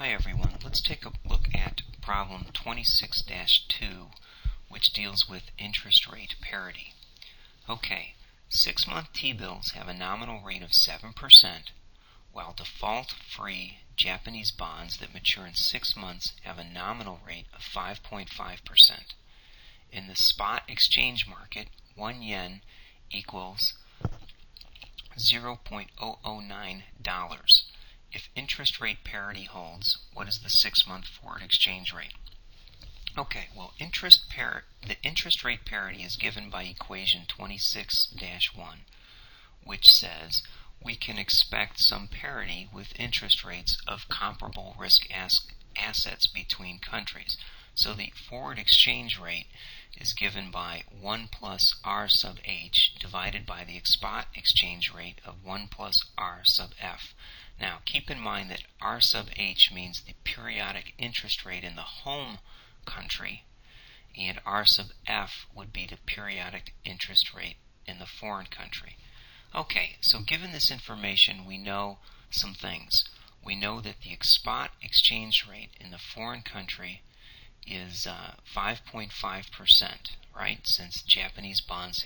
Hi everyone, let's take a look at problem 26-2, which deals with interest rate parity. Okay, 6-month T-bills have a nominal rate of 7%, while default-free Japanese bonds that mature in 6 months have a nominal rate of 5.5%. In the spot exchange market, 1 yen equals $0.009. If interest rate parity holds, what is the 6-month forward exchange rate? Okay, well, the interest rate parity is given by equation 26-1, which says we can expect some parity with interest rates of comparable risk assets between countries. So the forward exchange rate is given by 1 plus R sub H divided by the spot exchange rate of 1 plus R sub F. Now, keep in mind that R sub H means the periodic interest rate in the home country, and R sub F would be the periodic interest rate in the foreign country. Okay, so given this information, we know some things. We know that the spot exchange rate in the foreign country is 5.5%, right? Since Japanese bonds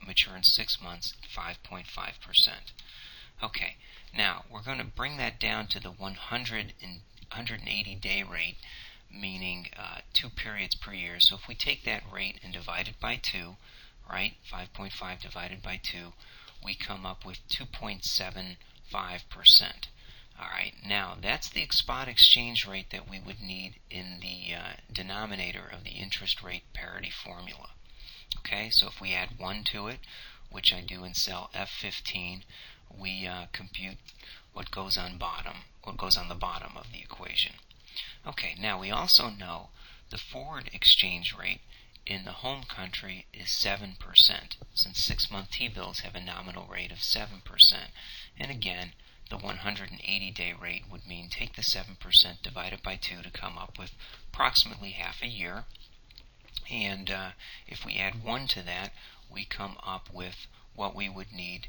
mature in 6 months, 5.5%. Okay, now we're going to bring that down to the 180-day rate, meaning 2 periods per year. So if we take that rate and divide it by 2, right, 5.5 divided by 2, we come up with 2.75%. All right, now that's the spot exchange rate that we would need in the denominator of the interest rate parity formula. Okay, so if we add 1 to it, which I do in cell F15, we compute what goes on the bottom of the equation. Okay, now we also know the forward exchange rate in the home country is 7%, since 6-month T-bills have a nominal rate of 7%. And again, the 180-day rate would mean take the 7% divided by 2 to come up with approximately half a year. And if we add 1 to that, we come up with what we would need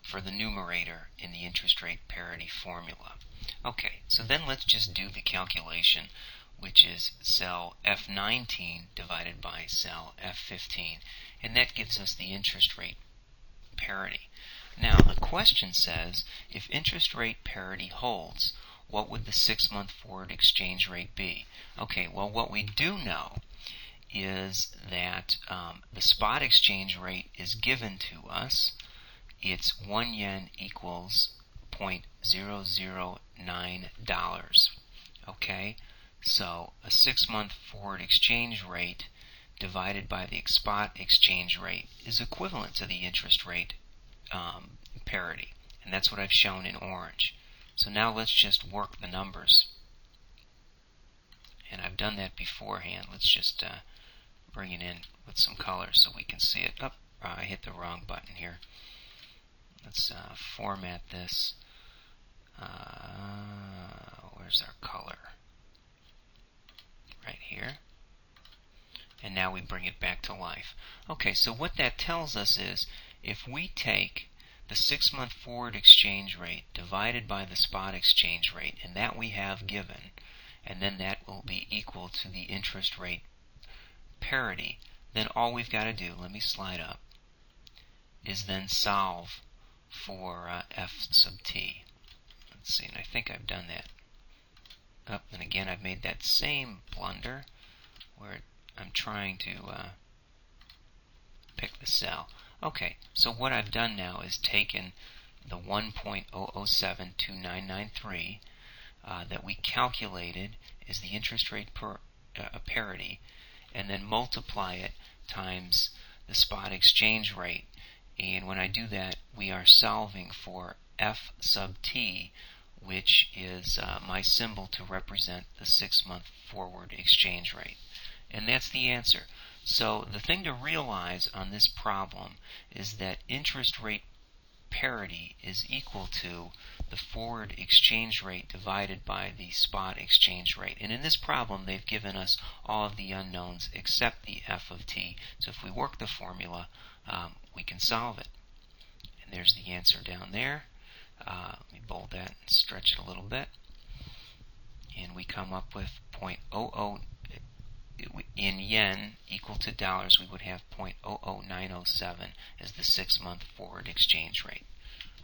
for the numerator in the interest rate parity formula. Okay, so then let's just do the calculation, which is cell F19 divided by cell F15, and that gives us the interest rate parity. Now, the question says, if interest rate parity holds, what would the 6-month forward exchange rate be? Okay, well, what we do know is that the spot exchange rate is given to us. It's 1 yen equals $0.009. Okay, so a 6-month forward exchange rate divided by the spot exchange rate is equivalent to the interest rate parity, and that's what I've shown in orange. So now let's just work the numbers, and I've done that beforehand. Let's just bring it in with some color so we can see it. Oh, I hit the wrong button here. Let's format this. Where's our color? Right here. And now we bring it back to life. Okay, so what that tells us is if we take the 6-month forward exchange rate divided by the spot exchange rate, and that we have given, and then that will be equal to the interest rate parity, then all we've got to do, let me slide up, is then solve for f sub t. Let's see, and I think I've done that. And again, I've made that same blunder where I'm trying to pick the cell. Okay, so what I've done now is taken the 1.007293 that we calculated as the interest rate parity, and then multiply it times the spot exchange rate. And when I do that, we are solving for f sub t, which is my symbol to represent the 6-month forward exchange rate. And that's the answer. So the thing to realize on this problem is that interest rate parity is equal to the forward exchange rate divided by the spot exchange rate. And in this problem, they've given us all of the unknowns except the f of t. So if we work the formula, we can solve it. And there's the answer down there. Let me bold that and stretch it a little bit. come up with 0.00, in yen equal to dollars, we would have 0.00907 as the 6-month forward exchange rate.